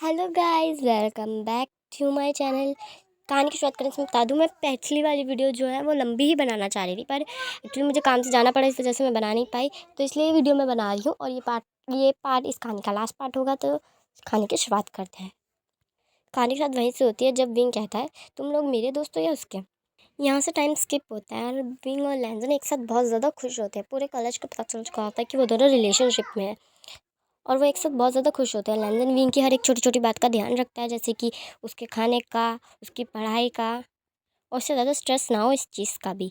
Hello guys, welcome back to my channel. कहानी की शुरुआत करने से मैं बता दूँ, मैं पिछली वाली वीडियो जो है वो लंबी ही बनाना चाह रही थी, पर एक्चुअली मुझे काम से जाना पड़ा, इस वजह से मैं बना नहीं पाई। तो इसलिए ये वीडियो मैं बना रही हूँ और ये पार्ट इस कहानी का लास्ट पार्ट होगा। तो कहानी की शुरुआत करते हैं। कहानी की शुरुआत वहीं से होती है जब विंग कहता है, तुम लोग मेरे दोस्त हो या उसके। यहाँ से टाइम स्किप होता है और विंग और लैंजन एक साथ बहुत ज़्यादा खुश होते हैं। पूरे कॉलेज को पता चल चुका होता है कि वो दोनों रिलेशनशिप में है और वो एक साथ बहुत ज़्यादा खुश होते हैं। लैंजन विंग की हर एक छोटी छोटी बात का ध्यान रखता है, जैसे कि उसके खाने का, उसकी पढ़ाई का, और उससे ज़्यादा स्ट्रेस ना हो इस चीज़ का भी।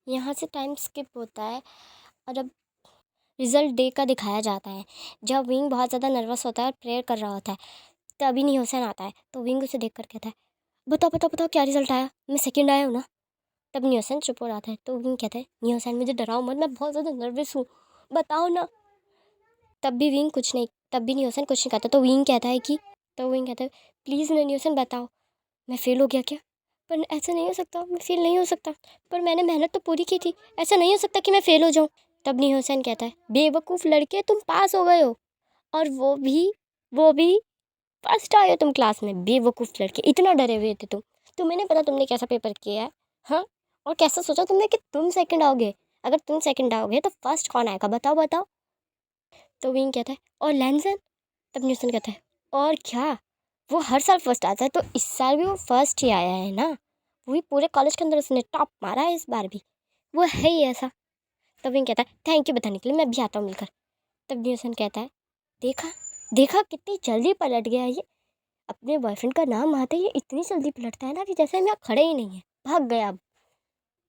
यहाँ से टाइम स्किप होता है और अब रिज़ल्ट डे का दिखाया जाता है, जब विंग बहुत ज़्यादा नर्वस होता है और प्रेयर कर रहा होता है। तभी न्योसन आता है, तो विंग उसे देख कर कहता है, बताओ बताओ बताओ क्या रिज़ल्ट आया, मैं सेकंड आया हूँ ना। तब न्योसन चुप हो जाता है, तो विंग कहता है, न्योसन मुझे डराओ मत, मैं बहुत ज़्यादा नर्वस हूँ, बताओ ना। तब भी न्योसन कुछ नहीं कहता, तो विंग कहता है, प्लीज़ ना न्योसन बताओ, मैं फ़ेल हो गया क्या। पर ऐसा नहीं हो सकता, मैं फ़ेल नहीं हो सकता, पर मैंने मेहनत तो पूरी की थी, ऐसा नहीं हो सकता कि मैं फ़ेल हो जाऊँ। तब न्योसन कहता है, बेवकूफ़ लड़के, तुम पास हो गए हो, और वो भी फर्स्ट आए हो तुम क्लास में। बेवकूफ़ लड़के, इतना डरे हुए थे तुम, तुम्हें नहीं पता तुमने कैसा पेपर किया है। हाँ, और कैसा सोचा तुमने कि तुम सेकंड आओगे। अगर तुम सेकंड आओगे तो फर्स्ट कौन आएगा, बताओ बताओ। तो विंग कहता है, और लैंसन। तब न्यूसन कहता है, और क्या, वो हर साल फर्स्ट आता है, तो इस साल भी वो फर्स्ट ही आया है ना। वो भी पूरे कॉलेज के अंदर उसने टॉप मारा है इस बार भी, वो है ही ऐसा। तब विंग कहता है, थैंक यू बताने के लिए, मैं भी आता हूँ मिलकर। तब न्यूसन कहता है, देखा देखा कितनी जल्दी पलट गया ये। अपने बॉयफ्रेंड का नाम आते ही ये इतनी जल्दी पलटता है ना कि जैसे हम यहाँ खड़े ही नहीं है, भाग गया अब।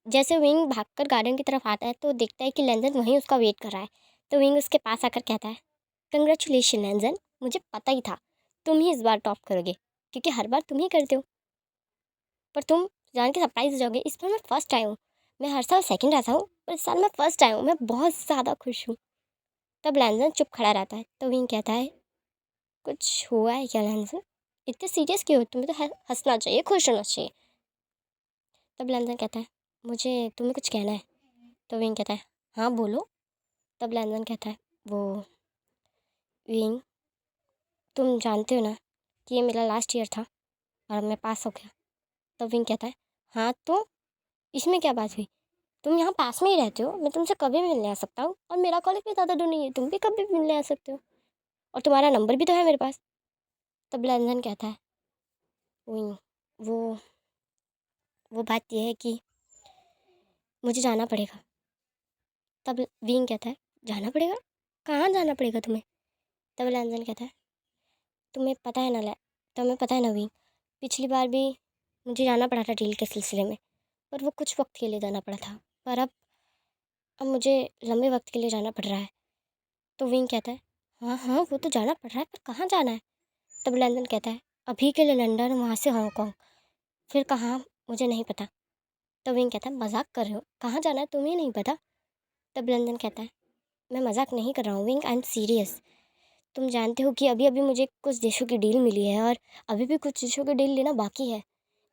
जैसे विंग भागकर गार्डन की तरफ आता है तो देखता है कि लैंजन वहीं उसका वेट कर रहा है। तो विंग उसके पास आकर कहता है, कंग्रेचुलेशन लैंजन, मुझे पता ही था तुम ही इस बार टॉप करोगे, क्योंकि हर बार तुम ही करते हो। पर तुम जान के सरप्राइज हो जाओगे, इस बार मैं फर्स्ट आया हूँ। मैं हर साल सेकंड आता हूँ, पर इस साल मैं फर्स्ट आया हूँ, मैं बहुत ज़्यादा खुश हूँ। तब लैंजन चुप खड़ा रहता है, तो विंग कहता है, कुछ हुआ है क्या लैंजन, इतने सीरियस क्यों हो, तुम्हें तो हंसना चाहिए, खुश होना चाहिए। तब लैंजन कहता है, मुझे तुम्हें कुछ कहना है। तो विंग कहता है, हाँ बोलो। तब लैंजन कहता है, वो विंग, तुम जानते हो ना कि ये मेरा लास्ट ईयर था और अब मैं पास हो गया। तब विंग कहता है, हाँ तो इसमें क्या बात हुई, तुम यहाँ पास में ही रहते हो, मैं तुमसे कभी भी मिलने आ सकता हूँ, और मेरा कॉलेज भी ज़्यादा दूर नहीं है, तुम भी कभी भी मिलने आ सकते हो, और तुम्हारा नंबर भी तो है मेरे पास। तब लैंजन कहता है, विंग, वो वो बात यह है कि मुझे जाना पड़ेगा। तब विंग कहता है, जाना पड़ेगा, कहाँ जाना पड़ेगा तुम्हें। तब लैंजन कहता है, तुम्हें पता है ना तुम्हें पता है ना विंग, पिछली बार भी मुझे जाना पड़ा था डील के सिलसिले में, पर वो कुछ वक्त के लिए जाना पड़ा था, पर अब मुझे लंबे वक्त के लिए जाना पड़ रहा है। तो विंग कहता है, हाँ हाँ वो तो जाना पड़ रहा है, पर कहाँ जाना है। तब लंदन कहता है, अभी के लिए लंदन, वहाँ से हांगकॉन्ग, फिर कहाँ मुझे नहीं पता। तो विंग कहता है, मजाक कर रहे हो, कहाँ जाना है तुम्हें नहीं पता। तब लंदन कहता है, मैं मजाक नहीं कर रहा हूँ विंग, आई एम सीरियस। तुम जानते हो कि अभी अभी मुझे कुछ देशों की डील मिली है, और अभी भी कुछ देशों की डील लेना बाकी है।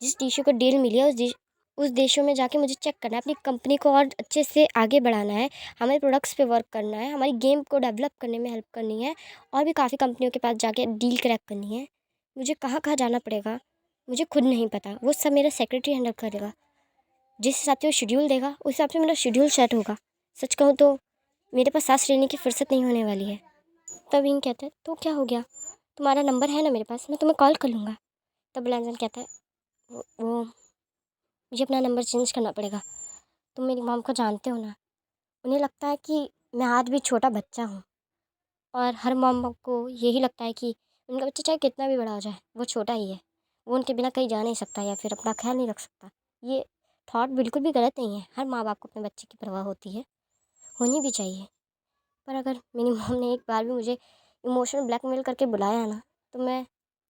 जिस देशों को डील मिली है उस देशों में जाके मुझे चेक करना है, अपनी कंपनी को और अच्छे से आगे बढ़ाना है, हमारे प्रोडक्ट्स पे वर्क करना है, हमारी गेम को डेवलप करने में हेल्प करनी है, और भी काफ़ी कंपनियों के पास जाके डील क्रैक करनी है। मुझे कहाँ कहाँ जाना पड़ेगा मुझे खुद नहीं पता, वो सब मेरा सेक्रेटरी हैंडल करेगा। जिस हिसाब से वो शेड्यूल देगा उस हिसाब से मेरा शेड्यूल सेट होगा। सच कहूँ तो मेरे पास सांस लेने की फुर्सत नहीं होने वाली है। तब विंग कहता है, तो क्या हो गया, तुम्हारा नंबर है ना मेरे पास, मैं तुम्हें कॉल कर लूँगा। तब लैंजन कहता है, वो मुझे अपना नंबर चेंज करना पड़ेगा, तुम मेरी मॉम को जानते हो ना, उन्हें लगता है कि मैं आज भी छोटा बच्चा हूँ, और हर मॉम को यही लगता है कि उनका बच्चा चाहे कितना भी बड़ा हो जाए वो छोटा ही है, वो उनके बिना कहीं जा नहीं सकता या फिर अपना ख्याल नहीं रख सकता। ये थॉट बिल्कुल भी गलत नहीं है, हर माँ बाप को अपने बच्चे की परवाह होती है, होनी भी चाहिए। पर अगर मेरी मॉम ने एक बार भी मुझे इमोशनल ब्लैकमेल करके बुलाया ना, तो मैं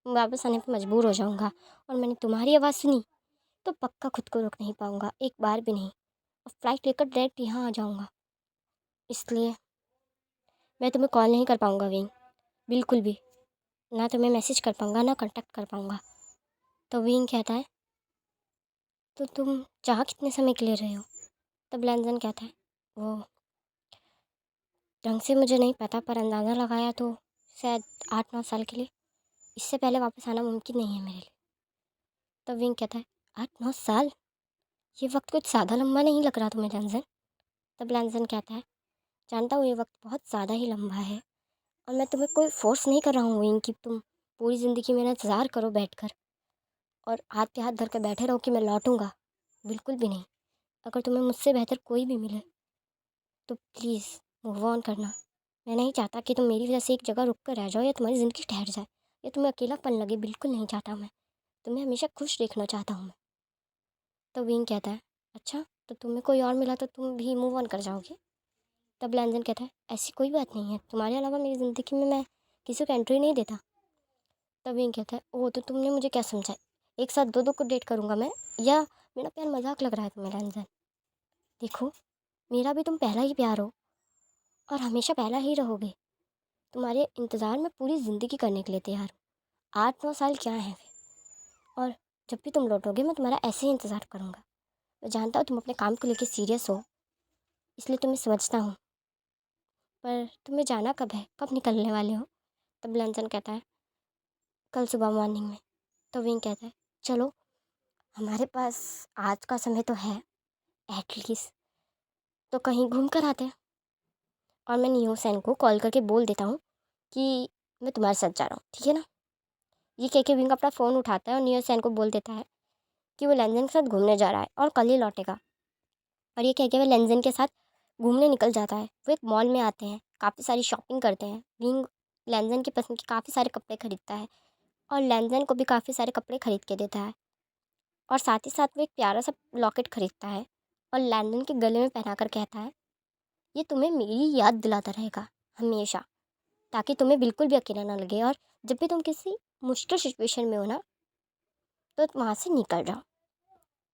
वापस आने पर मजबूर हो जाऊँगा, और मैंने तुम्हारी आवाज़ सुनी तो पक्का खुद को रोक नहीं पाऊँगा, एक बार भी नहीं, और फ्लाइट लेकर डायरेक्ट यहाँ आ जाऊँगा। इसलिए मैं तुम्हें कॉल नहीं कर पाऊँगा विंग, बिल्कुल भी, ना तुम्हें मैसेज कर पाऊँगा ना कांटेक्ट कर पाऊँगा। तो विंग कहता है, तो तुम चाह कितने समय के लिए रहे हो। तब लैंजन कहता है, वो ढंग से मुझे नहीं पता, पर अंदाज़ा लगाया तो शायद 8-9 साल के लिए। इससे पहले वापस आना मुमकिन नहीं है मेरे लिए। तब विंग कहता है 8-9 साल, ये वक्त कुछ ज़्यादा लंबा नहीं लग रहा तुम्हें लैंसन? तब लैंसन कहता है जानता हूँ ये वक्त बहुत ज़्यादा ही लंबा है, और मैं तुम्हें कोई फोर्स नहीं कर रहा हूँ विंग कि तुम पूरी ज़िंदगी मेरा इंतज़ार करो बैठकर और हाथ पे हाथ धर के बैठे रहो कि मैं लौटूंगा। बिल्कुल भी नहीं। अगर तुम्हें मुझसे बेहतर कोई भी मिले तो प्लीज़ मूव ऑन करना। मैं नहीं चाहता कि तुम मेरी वजह से एक जगह रुक कर रह जाओ या तुम्हारी ज़िंदगी ठहर जाए या तुम्हें अकेलापन लगे। बिल्कुल नहीं चाहता मैं। तुम्हें हमेशा खुश देखना चाहता हूँ मैं। तो विंग कहता है अच्छा, तो तुम्हें कोई और मिला तो तुम भी मूव ऑन कर जाओगे? तब लैंजन कहता है ऐसी कोई बात नहीं है, तुम्हारे अलावा मेरी ज़िंदगी में मैं किसी को एंट्री नहीं देता। तब विंग कहता है ओह, तो तुमने मुझे क्या समझा, एक साथ दो दो को डेट करूँगा मैं, या मेरा प्यार मजाक लग रहा है तुम्हें लैंजन? देखो, मेरा भी तुम पहला ही प्यार हो और हमेशा पहला ही रहोगे। तुम्हारे इंतज़ार में पूरी ज़िंदगी करने के लिए तैयार हूँ। 8-9 साल क्या है फिर? और जब भी तुम लौटोगे मैं तुम्हारा ऐसे ही इंतज़ार करूँगा। मैं जानता हूँ तुम अपने काम को लेकर सीरियस हो, इसलिए तुम्हें समझता हूँ, पर तुम्हें जाना कब है, कब निकलने वाले हो? तब लैंसन कहता है कल सुबह मॉर्निंग में। तो विंग कहता है चलो, हमारे पास आज का समय तो है एटलीस्ट, तो कहीं घूम कर आते हैं। और मैं नियो सैन को कॉल करके बोल देता हूँ कि मैं तुम्हारे साथ जा रहा हूँ, ठीक है ना? ये कह के विंग अपना फ़ोन उठाता है और नियो सैन को बोल देता है कि वो लैंजन के साथ घूमने जा रहा है और कल ही लौटेगा। और ये कह के वो लैंजन के साथ घूमने निकल जाता है। वो एक मॉल में आते हैं, काफ़ी सारी शॉपिंग करते हैं। विंग लैंजन की पसंद के काफ़ी सारे कपड़े खरीदता है और लैंजन को भी काफ़ी सारे कपड़े खरीद के देता है। और साथ ही साथ वो एक प्यारा सा लॉकेट खरीदता है और लैंडन के गले में पहना कर कहता है ये तुम्हें मेरी याद दिलाता रहेगा हमेशा, ताकि तुम्हें बिल्कुल भी अकेला ना लगे और जब भी तुम किसी मुश्किल सिचुएशन में हो ना तो वहाँ से निकल जाओ।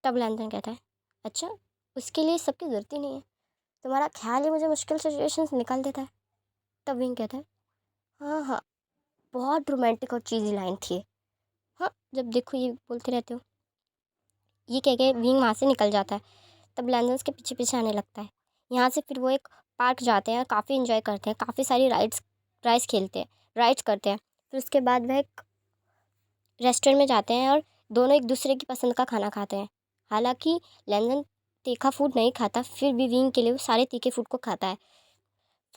तब लैंडन कहता है अच्छा, उसके लिए सबकी ज़रूरत ही नहीं है, तुम्हारा ख्याल ही मुझे मुश्किल सिचुएशन से निकाल देता है। तब विंग कहता है हाँ हाँ, बहुत रोमांटिक और चीज़ी लाइन थी ये। हाँ, जब देखो ये बोलते रहते हो। ये कह के विंग वहाँ से निकल जाता है। तब लैंडन उसके पीछे पीछे आने लगता है। यहाँ से फिर वो एक पार्क जाते हैं और काफ़ी इन्जॉय करते हैं, काफ़ी सारी राइड्स खेलते हैं, राइड्स करते हैं। फिर उसके बाद वह एक रेस्टोरेंट में जाते हैं और दोनों एक दूसरे की पसंद का खाना खाते हैं। हालांकि लैंडन तीखा फूड नहीं खाता, फिर भी विंग के लिए वो सारे तीखे फूड को खाता है।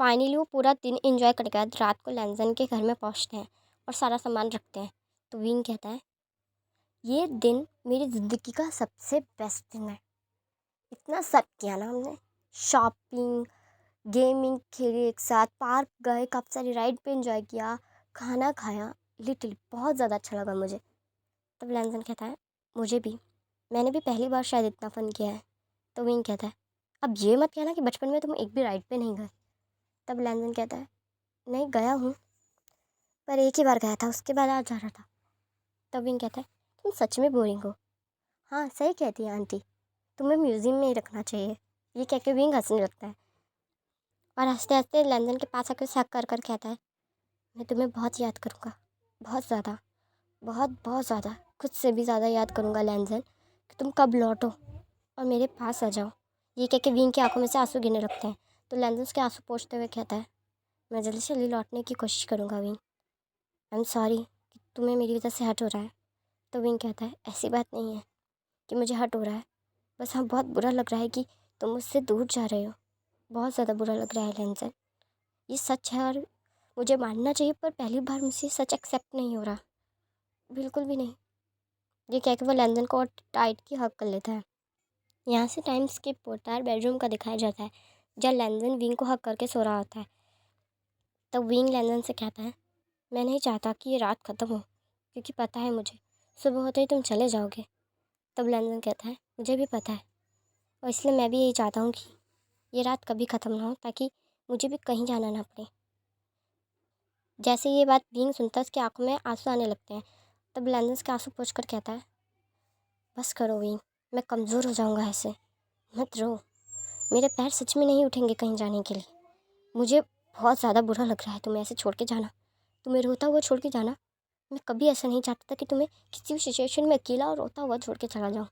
फाइनली वो पूरा दिन इन्जॉय करने के बाद रात को लैंडन के घर में पहुँचते हैं और सारा सामान रखते हैं। तो विंग कहता है ये दिन मेरी ज़िंदगी का सबसे बेस्ट दिन है। इतना सब किया ना हमने, शॉपिंग, गेमिंग खेली, एक साथ पार्क गए, काफ़ी सारी राइड पे एंजॉय किया, खाना खाया, लिटरली बहुत ज़्यादा अच्छा लगा मुझे। तब लैंसन कहता है मुझे भी, मैंने भी पहली बार शायद इतना फ़न किया है। तो विंग कहता है अब ये मत कहना कि बचपन में तुम एक भी राइड पे नहीं गए। तब लैंसन कहता है नहीं गया हूँ, पर एक ही बार गया था, उसके बाद आज जा रहा था। तब विंग कहता है तुम सच में बोरिंग हो। हाँ सही कहती है आंटी, तुम्हें म्यूज़ियम में ही रखना चाहिए। ये कह के विंग हंसने लगता है और हंसते हंसते लैंडन के पास आकर शक कर कर कहता है मैं तुम्हें बहुत याद करूँगा, बहुत ज़्यादा, बहुत बहुत ज़्यादा, खुद से भी ज़्यादा याद करूँगा लैंडन, कि तुम कब लौटो और मेरे पास आ जाओ। ये कह के विंग की आंखों में से आंसू गिरने लगते हैं। तो लैंडन उसके आंसू पोंछते हुए कहता है मैं जल्दी से जल्दी लौटने की कोशिश करूँगा विंग, आई एम सॉरी कि तुम्हें मेरी वजह से हर्ट हो रहा है। तो विंग कहता है ऐसी बात नहीं है कि मुझे हर्ट हो रहा है, बस हाँ बहुत बुरा लग रहा है कि तुम मुझसे दूर जा रहे हो। बहुत ज़्यादा बुरा लग रहा है लैंसन, ये सच है और मुझे मानना चाहिए, पर पहली बार मुझसे सच एक्सेप्ट नहीं हो रहा, बिल्कुल भी नहीं। ये कह के वो लैंसन को और टाइट की हक कर लेता है। यहाँ से टाइम स्किप होता है, बेडरूम का दिखाया जाता है जब लैंसन विंग को हक करके सो रहा होता है। तब विंग लैंसन से कहता है मैं नहीं चाहता कि ये रात ख़त्म हो, क्योंकि पता है मुझे सुबह होते ही तुम चले जाओगे। तब लैंसन कहता है मुझे भी पता है, और इसलिए मैं भी यही चाहता हूँ कि ये रात कभी ख़त्म ना हो, ताकि मुझे भी कहीं जाना ना पड़े। जैसे ये बात विंग सुनता है उसकी आंखों में आंसू आने लगते हैं। तब लैंसन उसके आंसू पोंछ कर कहता है बस करो विंग, मैं कमज़ोर हो जाऊँगा ऐसे, मत रो, मेरे पैर सच में नहीं उठेंगे कहीं जाने के लिए। मुझे बहुत ज़्यादा बुरा लग रहा है तुम्हें ऐसे छोड़ के जाना, तुम्हें रोता हुआ छोड़ के जाना। मैं कभी ऐसा नहीं चाहता था कि तुम्हें किसी भी सिचुएशन में अकेला और रोता हुआ छोड़ के चला जाऊँ।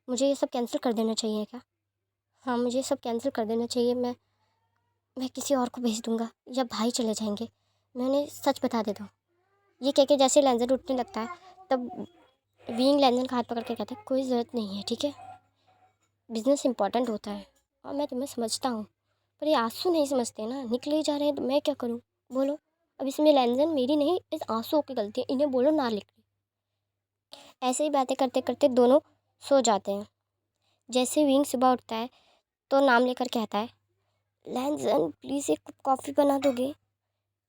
मुझे ये सब कैंसिल कर देना चाहिए क्या? हाँ, मुझे ये सब कैंसिल कर देना चाहिए। मैं किसी और को भेज दूँगा या भाई चले जाएंगे। मैं उन्हें सच बता देता हूँ, ये कह के जैसे लेंजन उठने लगता है तब विंग लेंजन का हाथ पकड़ के कहता है कोई ज़रूरत नहीं है, ठीक है, बिजनेस इंपॉर्टेंट होता है और मैं तुम्हें समझता हूँ, पर ये आंसू नहीं समझते ना, निकले ही जा रहे हैं तो मैं क्या करूँ, बोलो। अब इसमें लेंजन मेरी नहीं, इस आंसुओं की गलती है, इन्हें बोलो ना लिख। ऐसे ही बातें करते करते दोनों सो जाते हैं। जैसे विंग सुबह उठता है तो नाम लेकर कहता है लैंजन प्लीज़ एक कप कॉफ़ी बना दोगे।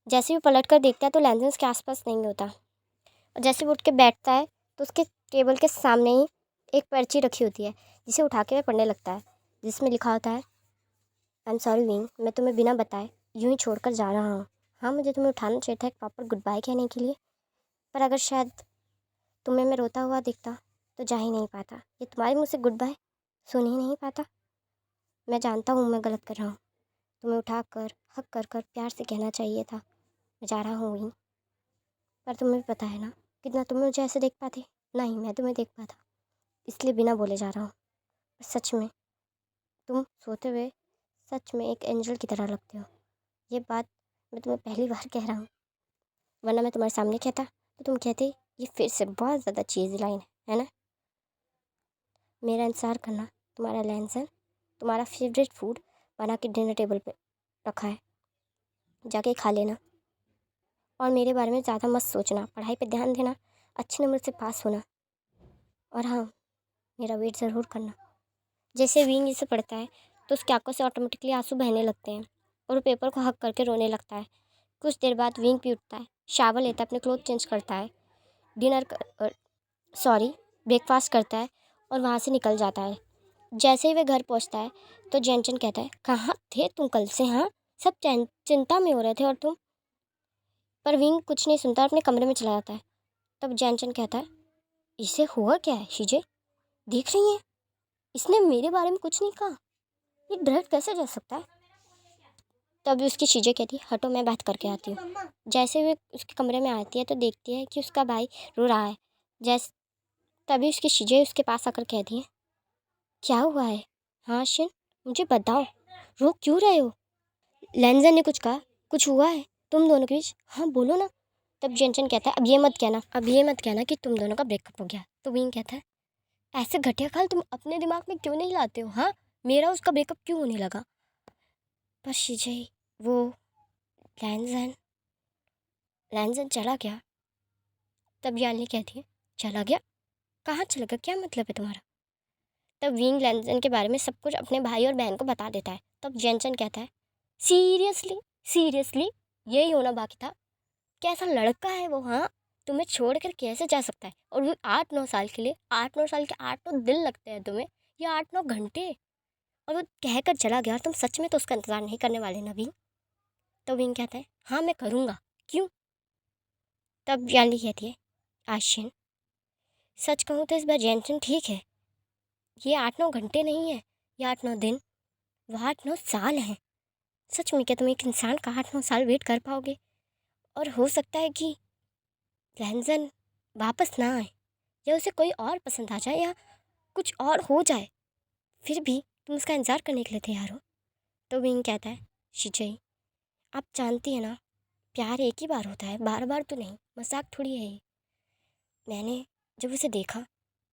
जैसे भी पलट कर देखता है तो लैंजन उसके आसपास नहीं होता, और जैसे वो उठ के बैठता है तो उसके टेबल के सामने ही एक पर्ची रखी होती है, जिसे उठा के वह पढ़ने लगता है, जिसमें लिखा होता है आई एम सॉरी विंग, मैं तुम्हें बिना बताए यूं ही छोड़कर जा रहा हूँ। हाँ, मुझे तुम्हें उठाना चाहिए था एक प्रॉपर गुड बाय कहने के लिए, पर अगर शायद तुम्हें मैं रोता हुआ दिखता तो जा ही नहीं पाता, ये तुम्हारे मुँह से गुड बाय सुन ही नहीं पाता। मैं जानता हूँ मैं गलत कर रहा हूँ, तुम्हें उठा कर हक कर कर प्यार से कहना चाहिए था मैं जा रहा हूँ विंग, पर तुम्हें भी पता है ना कितना तुम मुझे ऐसे देख पाते। नहीं, मैं तुम्हें देख पाता, इसलिए बिना बोले जा रहा हूँ। सच में तुम सोते हुए सच में एक एंजल की तरह लगते हो, ये बात मैं तुम्हें पहली बार कह रहा हूँ, वरना मैं तुम्हारे सामने कहता तो तुम कहते ये फिर से बहुत ज़्यादा चीज़ी लाइन है ना। मेरा इंतज़ार करना, तुम्हारा लैंसन तुम्हारा फेवरेट फूड बना के डिनर टेबल पे रखा है, जाके खा लेना। और मेरे बारे में ज़्यादा मत सोचना, पढ़ाई पे ध्यान देना, अच्छे नंबर से पास होना, और हाँ, मेरा वेट ज़रूर करना। जैसे विंग इसे पढ़ता है तो उसकी आंखों से ऑटोमेटिकली आंसू बहने लगते हैं और वो पेपर को हक करके रोने लगता है। कुछ देर बाद विंग भी उठता है, शावर लेता है, अपने क्लोथ चेंज करता है, डिनर ब्रेकफास्ट करता है और वहाँ से निकल जाता है। जैसे ही वह घर पहुँचता है तो जेनचन कहता है कहाँ थे तुम कल से, हाँ सब चिंता में हो रहे थे और तुम, पर विंग कुछ नहीं सुनता, अपने कमरे में चला जाता है। तब जेनचन कहता है इसे हुआ क्या है शीजे, देख रही हैं इसने मेरे बारे में कुछ नहीं कहा, ये डायरेक्ट कैसे जा सकता है। तभी उसकी शीजे कहती है हटो मैं बात करके आती हूँ। जैसे वे उसके कमरे में आती है तो देखती है कि उसका भाई रो रहा है। जैसे तभी उसकी शीजे उसके पास आकर कहती है क्या हुआ है, हाँ शिन मुझे बताओ, रो क्यों रहे हो। लेंजन ने कुछ कहा, कुछ हुआ है तुम दोनों के बीच, हाँ बोलो ना। तब जेनचन कहता है अब ये मत कहना कि तुम दोनों का ब्रेकअप हो गया। तो विंग कहता है ऐसे घटिया ख्याल तुम अपने दिमाग में क्यों नहीं लाते हो, हाँ मेरा उसका ब्रेकअप क्यों होने लगा। पर शीजे वो लैंजन लैंजन चला गया। तब यानी कहती है चला गया, कहाँ चला गया, क्या मतलब है तुम्हारा। तब विंग लैंजन के बारे में सब कुछ अपने भाई और बहन को बता देता है। तब जेनचन कहता है सीरियसली सीरियसली यही होना बाकी था, कैसा लड़का है वो, हाँ तुम्हें छोड़ कर कैसे जा सकता है, और वो 8-9 साल के लिए, 8-9 साल के 8-9 दिन लगते हैं तुम्हें, या 8-9 घंटे, और वो कहकर चला गया और तुम सच में तो उसका इंतज़ार नहीं करने वाले ना विंग। तो विंग कहता है हाँ मैं करूँगा, क्यों। तब यानी कहती है आशियन सच कहूँ तो इस बार जेनसन ठीक है, ये 8-9 घंटे नहीं है, ये 8-9 दिन, वो 8-9 साल हैं। सच में क्या तुम एक इंसान का 8-9 साल वेट कर पाओगे, और हो सकता है कि लैंजन वापस ना आए, या उसे कोई और पसंद आ जाए, या कुछ और हो जाए, फिर भी तुम उसका इंतज़ार करने के लिए तैयार हो। तो विंग कहता है शिजई आप जानती है ना प्यार एक ही बार होता है, बार बार तो नहीं, मजाक थोड़ी है ये। मैंने जब उसे देखा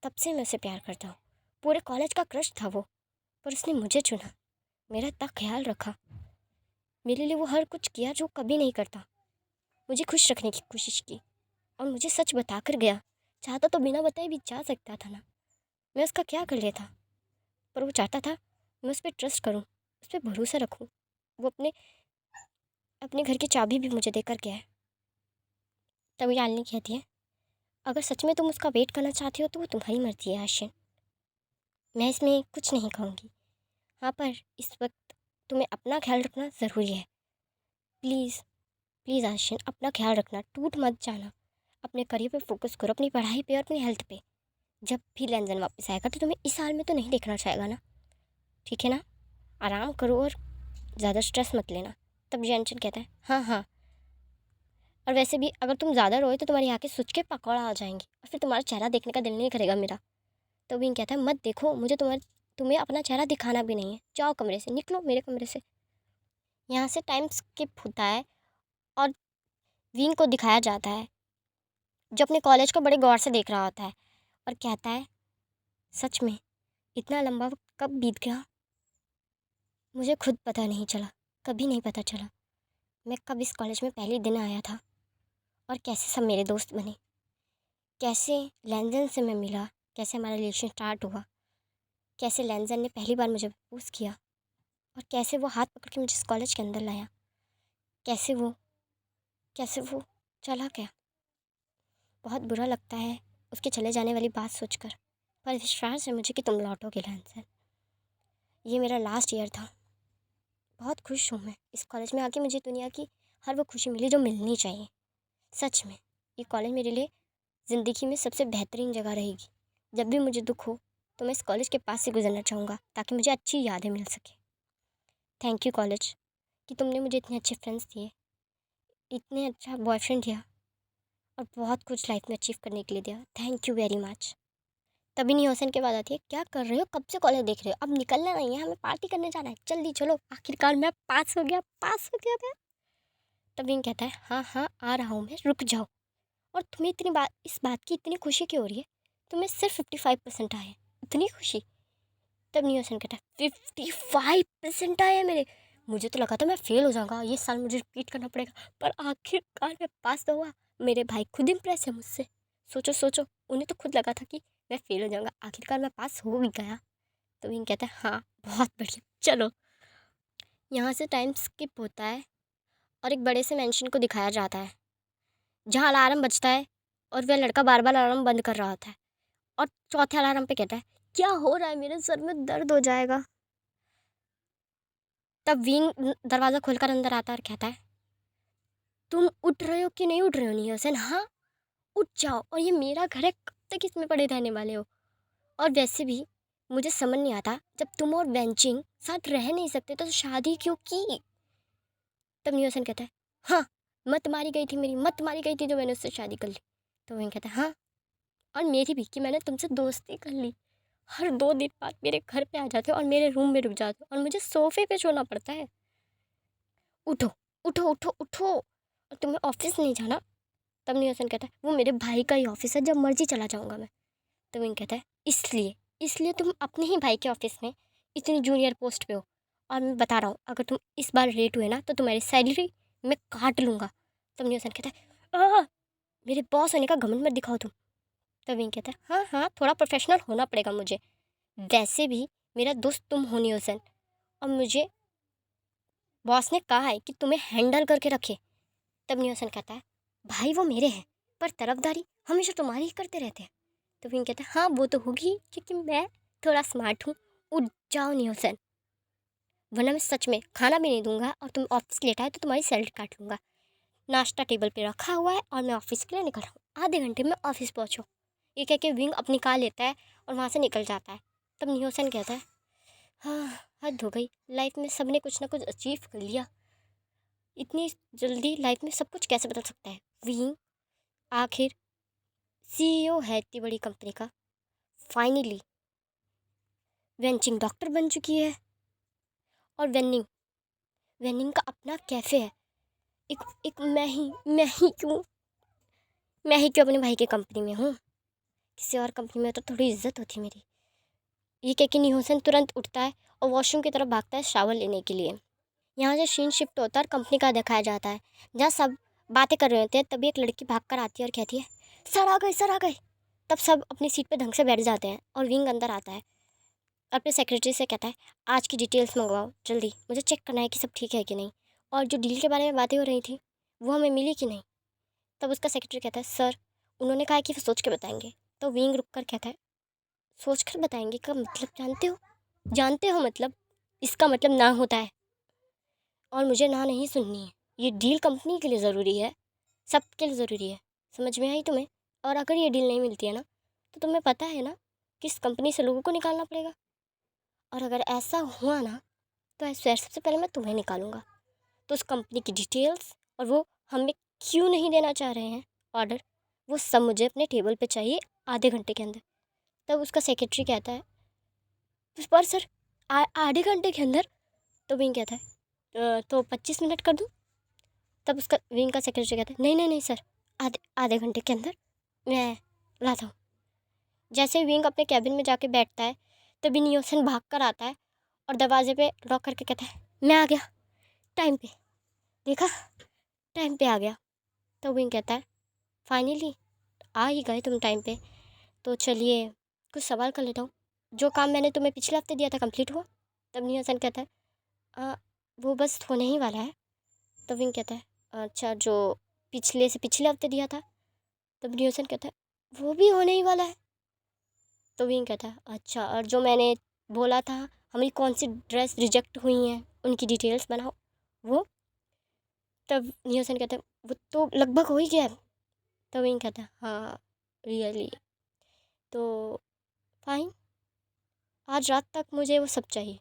तब से मैं उसे प्यार करता हूँ, पूरे कॉलेज का क्रश था वो, पर उसने मुझे चुना, मेरा इतना ख्याल रखा, मेरे लिए वो हर कुछ किया जो कभी नहीं करता, मुझे खुश रखने की कोशिश की, और मुझे सच बता कर गया। चाहता तो बिना बताए भी जा सकता था ना, मैं उसका क्या कर लेता, पर वो चाहता था मैं उस पर ट्रस्ट करूँ, उस पर भरोसा रखूँ। वो अपने अपने घर की चाबी भी मुझे देकर गया है। तभी यालिनी कहती है अगर सच में तुम उसका वेट करना चाहती हो तो वो तुम्हारी मर्जी है आशिन, मैं इसमें कुछ नहीं कहूँगी। हाँ, पर इस वक्त तुम्हें अपना ख्याल रखना ज़रूरी है। प्लीज़ प्लीज़ आशिन अपना ख्याल रखना, टूट मत जाना, अपने करियर पे फोकस करो, अपनी पढ़ाई पे और अपनी हेल्थ पे। जब भी लैंजन वापस आएगा तो तुम्हें इस साल में तो नहीं देखना चाहेगा ना, ठीक है ना, आराम करो और ज़्यादा स्ट्रेस मत लेना। तब जेनचन कहता है हाँ हाँ, और वैसे भी अगर तुम ज़्यादा रोए तो तुम्हारी आँखें सूज के पकौड़ा आ जाएंगी और फिर तुम्हारा चेहरा देखने का दिल नहीं करेगा मेरा। तो विंग कहता है मत देखो मुझे, तुम्हें अपना चेहरा दिखाना भी नहीं है, जाओ कमरे से, निकलो मेरे कमरे से। यहाँ से टाइम स्किप होता है और विंग को दिखाया जाता है जो अपने कॉलेज को बड़े गौर से देख रहा होता है और कहता है सच में इतना लंबा वक्त कब बीत गया मुझे खुद पता नहीं चला, कभी नहीं पता चला। मैं कब इस कॉलेज में पहले दिन आया था और कैसे सब मेरे दोस्त बने, कैसे लैंजन से मैं मिला, कैसे हमारा रिलेशन स्टार्ट हुआ, कैसे लैंजन ने पहली बार मुझे प्रपोज किया और कैसे वो हाथ पकड़ के मुझे इस कॉलेज के अंदर लाया, कैसे वो चला गया। बहुत बुरा लगता है उसके चले जाने वाली बात सोचकर, पर विश्वास है मुझे कि तुम लौटोगे लैंजन। ये मेरा लास्ट ईयर था। बहुत खुश हूँ मैं इस कॉलेज में आके, मुझे दुनिया की हर वो खुशी मिली जो मिलनी चाहिए। सच में ये कॉलेज मेरे लिए ज़िंदगी में सबसे बेहतरीन जगह रहेगी। जब भी मुझे दुख हो तो मैं इस कॉलेज के पास से गुजरना चाहूँगा ताकि मुझे अच्छी यादें मिल सकें। थैंक यू कॉलेज कि तुमने मुझे इतने अच्छे फ्रेंड्स दिए, इतने अच्छा बॉयफ्रेंड दिया और बहुत कुछ लाइफ में अचीव करने के लिए दिया। Thank you very much. तभी नहीं होसन के बाद आती है, क्या कर रहे हो, कब से कॉलेज देख रहे हो, अब निकलना नहीं है, हमें पार्टी करने जाना है, जल्दी चलो, आखिरकार मैं पास हो गया मैं। तभी नहीं कहता है हाँ हाँ आ रहा हूँ मैं, रुक जाओ। और तुम्हें इस बात की इतनी खुशी क्यों हो रही है, तुम्हें सिर्फ 55% आए, इतनी खुशी। तब नहीं होसन कहता है 55% आए मेरे, मुझे तो लगा था मैं फेल हो जाऊँगा, ये साल मुझे रिपीट करना पड़ेगा, पर आखिरकार मैं पास तो हुआ। मेरे भाई खुद इम्प्रेस है मुझसे। सोचो सोचो, उन्हें तो खुद लगा था कि मैं फेल हो जाऊँगा, आखिरकार मैं पास हो भी गया। तो विंग कहता है हाँ बहुत बढ़िया, चलो। यहाँ से टाइम स्किप होता है और एक बड़े से मेंशन को दिखाया जाता है जहाँ अलार्म बजता है और वह लड़का बार बार अलार्म बंद कर रहा होता है और चौथे अलार्म पे कहता है क्या हो रहा है, मेरे सर में दर्द हो जाएगा। तब विंग दरवाज़ा खोलकर अंदर आता है और कहता है तुम उठ रहे हो कि नहीं उठ रहे हो नियोसन, हाँ उठ जाओ, और ये मेरा घर है, कब तक इसमें पड़े रहने वाले हो। और वैसे भी मुझे समझ नहीं आता, जब तुम और वेंचिंग साथ रह नहीं सकते तो शादी क्यों की। तब नियोसन कहता है हाँ मत मारी गई थी मेरी, मत मारी गई थी जो मैंने उससे शादी कर ली। तो विंग कहता है हाँ और मेरी भी, कि मैंने तुमसे दोस्ती कर ली। हर 2 दिन बाद मेरे घर पे आ जाते हो और मेरे रूम में रुक जाते हो और मुझे सोफे पे सोना पड़ता है। उठो उठो उठो उठो, और तुम्हें ऑफिस नहीं जाना। तब नियोसन कहता है वो मेरे भाई का ही ऑफिस है, जब मर्जी चला जाऊँगा मैं। तो विंग कहता है इसलिए इसलिए तुम अपने ही भाई के ऑफिस में इतनी जूनियर पोस्ट पे हो, और मैं बता रहा हूँ अगर तुम इस बार लेट हुए ना तो तुम्हारी सैलरी मैं काट लूँगा। तब नियोसन कहता है मेरे बॉस होने का घमंड मत दिखाओ तुम। तब विंग कहता है हाँ हाँ थोड़ा प्रोफेशनल होना पड़ेगा मुझे, वैसे भी मेरा दोस्त तुम हो नियोसन, और मुझे बॉस ने कहा है कि तुम्हें हैंडल करके रखे। तब नियोसन कहता है भाई वो मेरे हैं, पर तरफदारी हमेशा तुम्हारी ही करते रहते हैं। तो विंग कहता है हाँ वो तो होगी क्योंकि मैं थोड़ा स्मार्ट हूँ। उठ जाओ नियोसन, वरना मैं सच में खाना भी नहीं दूंगा और तुम ऑफिस लेट आए तो तुम्हारी सैलरी काट लूँगा। नाश्ता टेबल पे रखा हुआ है और मैं ऑफिस के लिए निकल रहा हूँ, आधे घंटे में ऑफिस पहुँचो। ये कह के विंग अपनी कार लेता है और वहाँ से निकल जाता है। तब नियोसन कहता है हाँ हद हो गई, लाइफ में सब ने कुछ ना कुछ अचीव कर लिया, इतनी जल्दी लाइफ में सब कुछ कैसे बदल सकता है। विंग आखिर CEO है इतनी बड़ी कंपनी का, फाइनली वेंचिंग डॉक्टर बन चुकी है और वेनिंग वेनिंग का अपना कैफ़े है। एक एक मैं ही क्यों अपने भाई की कंपनी में हूँ, किसी और कंपनी में तो थोड़ी इज्जत होती मेरी। ये कह के निहोसन तुरंत उठता है और वॉशरूम की तरफ भागता है शावर लेने के लिए। यहाँ से सीन शिफ्ट होता है और कंपनी का दिखाया जाता है जहाँ सब बातें कर रहे होते हैं। तभी एक लड़की भाग कर आती है और कहती है सर आ गए सर आ गए। तब सब अपनी सीट पे ढंग से बैठ जाते हैं और विंग अंदर आता है, अपने सेक्रेटरी से कहता है आज की डिटेल्स मंगवाओ जल्दी, मुझे चेक करना है कि सब ठीक है कि नहीं, और जो डील के बारे में बातें हो रही थी वो हमें मिली कि नहीं। तब उसका सेक्रेटरी कहता है सर उन्होंने कहा कि वो सोच के बताएंगे। तो विंग रुक कर कहता है सोच कर बताएंगे का मतलब जानते हो मतलब, इसका मतलब ना होता है, और मुझे ना नहीं सुननी है। ये डील कंपनी के लिए ज़रूरी है, सबके लिए ज़रूरी है, समझ में आई तुम्हें। और अगर ये डील नहीं मिलती है ना तो तुम्हें पता है ना कि इस कंपनी से लोगों को निकालना पड़ेगा, और अगर ऐसा हुआ ना तो आई स्वेयर सबसे पहले मैं तुम्हें निकालूंगा। तो उस कंपनी की डिटेल्स और वो हमें क्यों नहीं देना चाह रहे हैं ऑर्डर, वो सब मुझे अपने टेबल पे चाहिए आधे घंटे के अंदर। तब उसका सेक्रेटरी कहता है पर सर आधे घंटे के अंदर। तो विंग कहता है तो 25 मिनट कर दूँ। तब उसका विंग का सेक्रेटरी कहता है नहीं नहीं नहीं सर, आधे आधे घंटे के अंदर मैं लाता हूँ। जैसे विंग अपने कैबिन में जाके बैठता है तभी नियोसन भाग कर आता है और दरवाजे पे लॉक करके कहता है मैं आ गया टाइम पे। देखा, टाइम पे आ गया। तो विंग कहता है फाइनली आ ही गए तुम टाइम पे, तो चलिए कुछ सवाल कर लेता हूँ। जो काम मैंने तुम्हें पिछले हफ्ते दिया था कंप्लीट हुआ? तब नियोसन कहता है "आ, वो बस होने ही वाला है।" तब विंग कहता है अच्छा, जो पिछले से पिछले हफ्ते दिया था? तब नियोसन कहता है वो भी होने ही वाला है। तो विंग कहता है अच्छा, और जो मैंने बोला था हमारी कौन सी ड्रेस रिजेक्ट हुई हैं उनकी डिटेल्स बनाओ, वो? तब नियोसन कहता है वो तो लगभग हो ही गया है। तब विंग कहता है हाँ रियली, तो फाइन, आज रात तक मुझे वो सब चाहिए।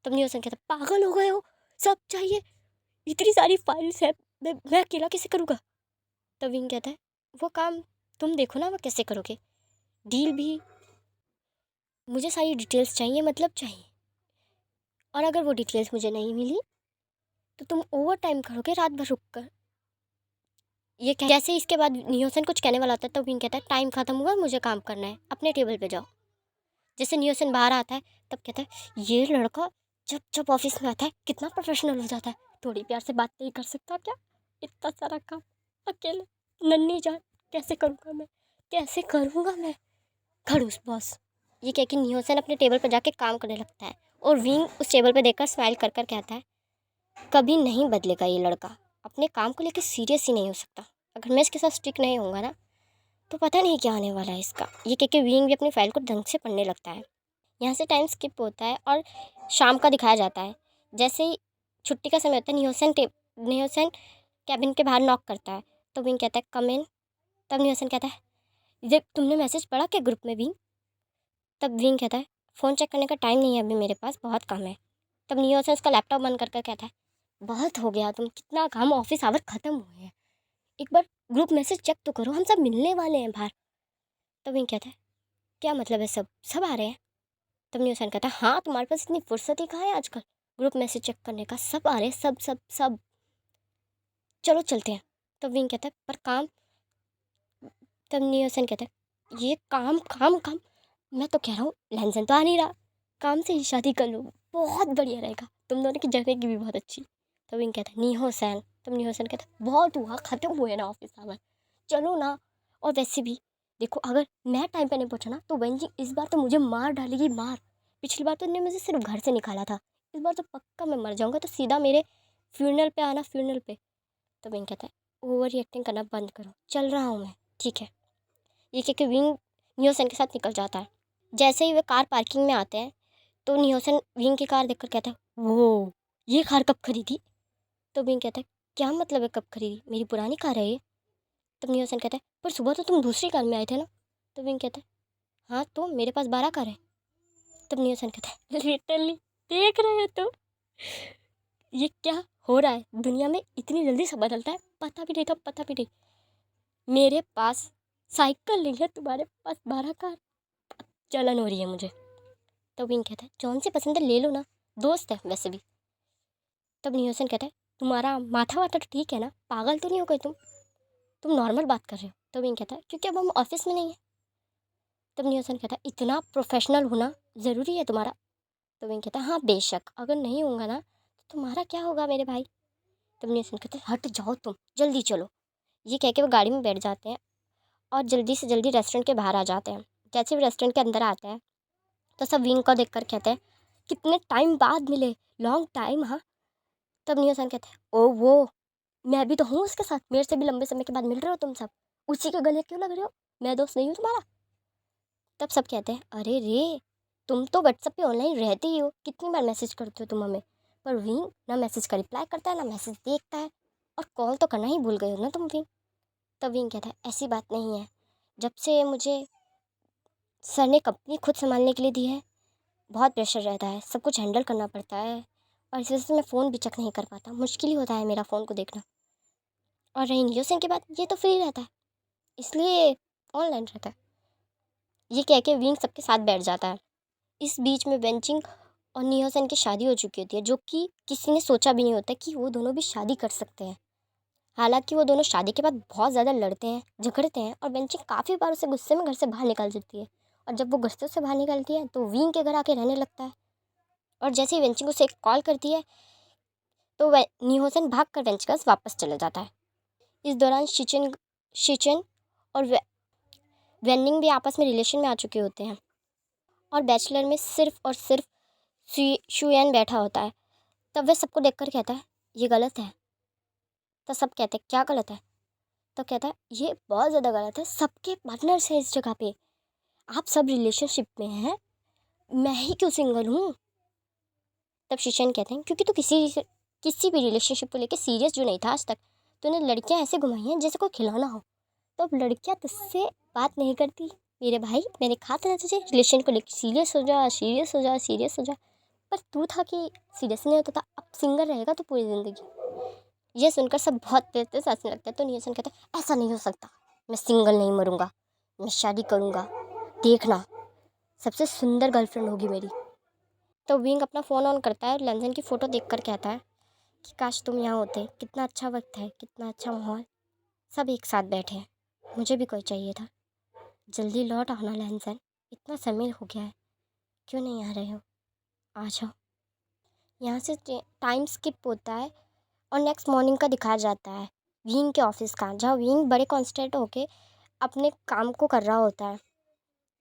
तब नियोसन कहता है पागल हो गए हो, सब चाहिए? इतनी सारी फाइल्स है, मैं अकेला कैसे करूँगा? तब विंग कहता है वो काम तुम देखो ना, वो कैसे करोगे? डील भी, मुझे सारी डिटेल्स चाहिए, मतलब चाहिए। और अगर वो डिटेल्स मुझे नहीं मिली तो तुम ओवर टाइम करोगे रात भर रुक कर। जैसे इसके बाद नियोसन कुछ कहने वाला होता है तो विंग कहता है टाइम खत्म हुआ, मुझे काम करना है, अपने टेबल पे जाओ। जैसे नियोसन बाहर आता है तब कहता है ये लड़का जब जब ऑफिस में आता है कितना प्रोफेशनल हो जाता है, थोड़ी प्यार से बात नहीं कर सकता क्या? इतना सारा काम अकेले, नन्ही जान, कैसे करूँगा मैं, कैसे करूँगा मैं? खड़ूस बॉस। ये कह के नियोसन अपने टेबल पर जाके काम करने लगता है और विंग उस टेबल पर देखकर स्माइल कर कर कहता है कभी नहीं बदलेगा ये लड़का, अपने काम को लेकर सीरियस ही नहीं हो सकता। अगर मैं इसके साथ स्टिक नहीं होऊंगा ना तो पता नहीं क्या होने वाला है इसका। ये कह के विंग भी अपनी फाइल को ढंग से पढ़ने लगता है। यहाँ से टाइम स्किप होता है और शाम का दिखाया जाता है। जैसे ही छुट्टी का समय होता है नियोसन कैबिन के बाहर नॉक करता है तो विंग कहता है कम इन। तब नियोसन कहता है ये तुमने मैसेज पढ़ा क्या ग्रुप में विंग? तब विंग कहता है फ़ोन चेक करने का टाइम नहीं है अभी मेरे पास, बहुत काम है। तब नियोसन उसका लैपटॉप बंद कर कर कहता है बहुत हो गया, तुम कितना काम, ऑफिस आवर ख़त्म हुए हैं, एक बार ग्रुप मैसेज चेक तो करो, हम सब मिलने वाले हैं बाहर। तब विंग कहता है क्या मतलब है, सब सब आ रहे हैं? तब नियोसन कहता है हाँ, तुम्हारे पास इतनी फुर्सत ही कहाँ है आजकल ग्रुप मैसेज चेक करने का, सब आ रहे हैं, सब सब सब, चलो चलते हैं। तब विंग कहता है पर काम? तब नियोसन कहता है ये काम काम काम, मैं तो कह रहा हूँ लहनजन तो आ नहीं रहा, काम से ही शादी कर लो, बहुत बढ़िया रहेगा, तुम दोनों की जगह भी बहुत अच्छी। तब विंग कहता है निहोसन। तब निहोसन कहता है बहुत हुआ, ख़त्म हुए ना ऑफिस आवर, चलो ना। और वैसे भी देखो, अगर मैं टाइम पे नहीं पहुंचा ना तो वेंजी इस बार तो मुझे मार डालेगी, मार। पिछली बार तो उन्होंने मुझे सिर्फ घर से निकाला था, इस बार तो पक्का मैं मर जाऊंगा, तो सीधा मेरे फ्यूनरल पे आना, फ्यूनरल पे। तो विंग कहता है ओवर एक्टिंग करना बंद करो, चल रहा हूँ मैं, ठीक है। ये कह के विंग नियोसन के साथ निकल जाता है। जैसे ही वे कार पार्किंग में आते हैं तो नियोसन विंग की कार देखकर कहता है वो ये कार कब खरीदी? तो विंग कहता है क्या मतलब है कब खरीदी, मेरी पुरानी कार है ये। तब नियोसन कहता है पर सुबह तो तुम दूसरी कार में आए थे ना? तो विंग कहता है हाँ, तो मेरे पास 12 कार है। तब नियोसन कहता है लिटरली, देख रहे हो तो ये क्या हो रहा है, दुनिया में इतनी जल्दी सब बदलता है, पता भी नहीं था, पता भी नहीं। मेरे पास साइकिल नहीं है, तुम्हारे पास 12 कार, जलन हो रही है मुझे। तब विंग कहता है जौन सी पसंद है ले लो ना, दोस्त है वैसे भी। तब नियोसन कहता है तुम्हारा माथा वाथा तो ठीक है ना, पागल तो नहीं हो गए तुम नॉर्मल बात कर रहे हो। तो विंग कहता है क्योंकि अब हम ऑफिस में नहीं है। तब नियोसन कहता है इतना प्रोफेशनल होना ज़रूरी है तुम्हारा? तो विंग कहता है हाँ बेशक, अगर नहीं होगा ना तो तुम्हारा क्या होगा मेरे भाई। तब नियोसन कहता है हट जाओ तुम, जल्दी चलो। ये कह के वो गाड़ी में बैठ जाते हैं और जल्दी से जल्दी रेस्टोरेंट के बाहर आ जाते हैं। जैसे वो रेस्टोरेंट के अंदर आते हैं तो सब विंग को देख कर कहते हैं कितने टाइम बाद मिले, लॉन्ग टाइम हाँ। तब नियोसन कहते हैं ओ वो, मैं भी तो हूँ उसके साथ, मेरे से भी लंबे समय के बाद मिल रहे हो तुम सब, उसी के गले क्यों लग रहे हो, मैं दोस्त नहीं हूँ तुम्हारा? तब सब कहते हैं अरे रे, तुम तो व्हाट्सएप पे ऑनलाइन रहती ही हो, कितनी बार मैसेज करते हो तुम हमें, पर विंग ना मैसेज का रिप्लाई करता है ना मैसेज देखता है, और कॉल तो करना ही भूल गए हो ना तुम विंग। तब विंग कहता है ऐसी बात नहीं है, जब से मुझे सर ने कंपनी खुद संभालने के लिए दी है, बहुत प्रेशर रहता है, सब कुछ हैंडल करना पड़ता है, और इस वजह से मैं फ़ोन भी चेक नहीं कर पाता, मुश्किल ही होता है मेरा फ़ोन को देखना। और रही न्यूसन की बात, ये तो फ्री रहता है इसलिए ऑनलाइन रहता है। ये कह के विंग सबके साथ बैठ जाता है। इस बीच में वेंचिंग और नियोसन की शादी हो चुकी होती है, जो कि किसी ने सोचा भी नहीं होता कि वो दोनों भी शादी कर सकते हैं। हालांकि वो दोनों शादी के बाद बहुत ज़्यादा लड़ते हैं, झगड़ते हैं और वेंची काफ़ी बार उसे गुस्से में घर से बाहर निकाल देती है। और जब वो गुस्से से बाहर निकलती है तो विंग के घर आके रहने लगता है। और जैसे ही वेंचिंग उसे एक कॉल करती है तो वह निहोसन भाग कर वेंच के पास वापस चला जाता है। इस दौरान शिचन शिचन और वेनिंग भी आपस में रिलेशन में आ चुके होते हैं। और बैचलर में सिर्फ और सिर्फ शुएन बैठा होता है। तब वह सबको देखकर कहता है ये गलत है। तो सब कहते हैं क्या गलत है। तो कहता है ये बहुत ज़्यादा गलत है, सबके पार्टनर्स हैं इस जगह पे, आप सब रिलेशनशिप में हैं, मैं ही क्यों सिंगल हूँ। तब शिशन कहते हैं क्योंकि तू किसी भी रिलेशनशिप को लेकर सीरियस जो नहीं था आज तक, तूने लड़कियां ऐसे घुमाई हैं जैसे कोई खिलौना हो। तो अब लड़कियां तुझसे बात नहीं करती मेरे भाई, मैंने कहा था ना तुझे रिलेशन को लेकर सीरियस हो जा, सीरियस हो जा, सीरियस हो जा, पर तू था कि सीरियस नहीं होता था। अब सिंगल रहेगा तो पूरी ज़िंदगी। ये सुनकर सब बहुत तेज तेज हंसने लगता है। तो नियसन कहता है ऐसा नहीं हो सकता, मैं सिंगल नहीं मरूंगा, मैं शादी करूंगा, देखना सबसे सुंदर गर्लफ्रेंड होगी मेरी। तो विंग अपना फ़ोन ऑन करता है और लंदन की फ़ोटो देखकर कहता है कि काश तुम यहाँ होते, कितना अच्छा वक्त है, कितना अच्छा माहौल, सब एक साथ बैठे हैं, मुझे भी कोई चाहिए था। जल्दी लौट आना लंदन, इतना समय हो गया है, क्यों नहीं आ रहे हो, आ जाओ। यहाँ से टाइम स्किप होता है और नेक्स्ट मॉर्निंग का दिखाया जाता है विंग के ऑफिस का, जहाँ विंग बड़े कॉन्सेंट्रेट होके अपने काम को कर रहा होता है।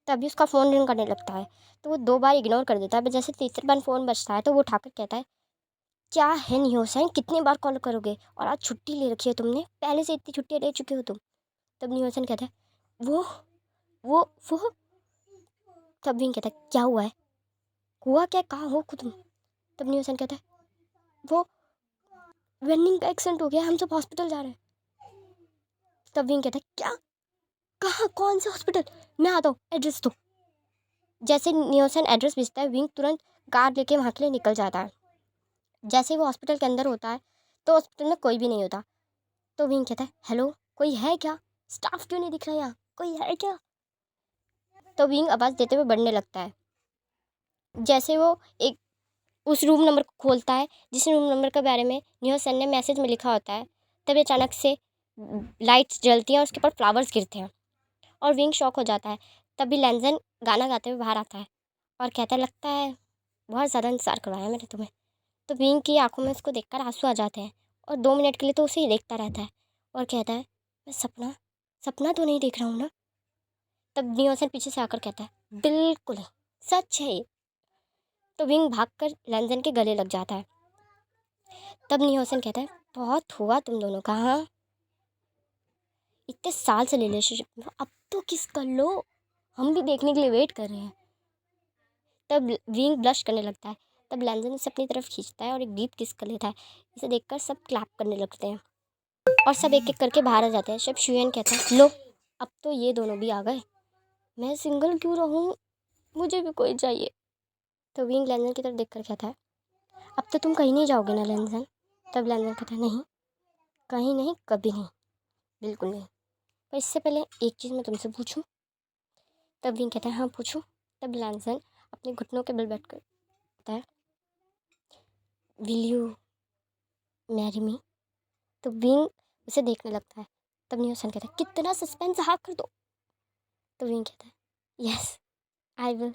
तभी उसका फ़ोन रिंग करने लगता है तो वो 2 बार इग्नोर कर देता है, पर जैसे तीसरी बार फ़ोन बजता है तो वो उठाकर कहता है क्या है नियोसन, कितनी बार कॉल करोगे, और आज छुट्टी ले रखी है तुमने, पहले से इतनी छुट्टियाँ ले चुके हो तुम। तब नियोसन कहता है वो वो तब विंग कहता है क्या हुआ है, हुआ क्या, कहाँ हो तुम। तब नियोसन कहता है वो वेनिंग का एक्सीडेंट हो गया, हम सब हॉस्पिटल जा रहे हैं। तब विंग कहता है क्या, कहाँ, कौन से हॉस्पिटल, मैं आता हूँ, एड्रेस दो। जैसे नियोसन एड्रेस भेजता है विंग तुरंत कार लेके वहाँ के लिए निकल जाता है। जैसे वो हॉस्पिटल के अंदर होता है तो हॉस्पिटल में कोई भी नहीं होता। तो विंग कहता है हेलो कोई है क्या, स्टाफ क्यों नहीं दिख रहा यहाँ, कोई है क्या। तो विंग आवाज़ देते हुए बढ़ने लगता है। जैसे वो एक उस रूम नंबर को खोलता है जिस रूम नंबर के बारे में नियोसन ने मैसेज में लिखा होता है, तभी अचानक से लाइट्स जलती हैं और उसके ऊपर फ्लावर्स गिरते हैं और विंग शॉक हो जाता है। तभी लैंजन गाना गाते हुए बाहर आता है और कहता है लगता है बहुत ज़्यादा इंतज़ार करवाया मैंने तुम्हें। तो विंग की आंखों में उसको देखकर आंसू आ जाते हैं और 2 मिनट के लिए तो उसे ही देखता रहता है और कहता है मैं सपना सपना तो नहीं देख रहा हूँ ना। तब नियोसन पीछे से आकर कहता है बिल्कुल सच है ये। तो विंग भागकर लंदन के गले लग जाता है। तब नियोसन कहता है बहुत हुआ तुम दोनों का, हाँ इतने साल से रिलेशनशिप में हो, अब तो किस कर लो, हम भी देखने के लिए वेट कर रहे हैं। तब विंग ब्लश करने लगता है। तब लैंजन उसे अपनी तरफ खींचता है और एक डीप किस कर लेता है। इसे देखकर सब क्लैप करने लगते हैं और सब एक एक करके बाहर आ जाते हैं। जब शुएन कहता है लो अब तो ये दोनों भी आ गए, मैं सिंगल क्यों रहूँ, मुझे भी कोई चाहिए। तो विंग लैंजन की तरफ देख कर कहता है अब तो तुम कहीं नहीं जाओगे ना लैंजन। तब लैंजन कहता है नहीं, कहीं नहीं, कभी नहीं, बिल्कुल नहीं, पर इससे पहले एक चीज़ मैं तुमसे पूछूं। तब विंग कहता है हाँ पूछूं। तब लैंजन अपने घुटनों के बल बैठ कर कहता है विल यू मैरी मी। तो विंग उसे देखने लगता है। तब नियोसन कहता है कितना सस्पेंस, हाँ कर दो। तो विंग कहता है यस आई विल।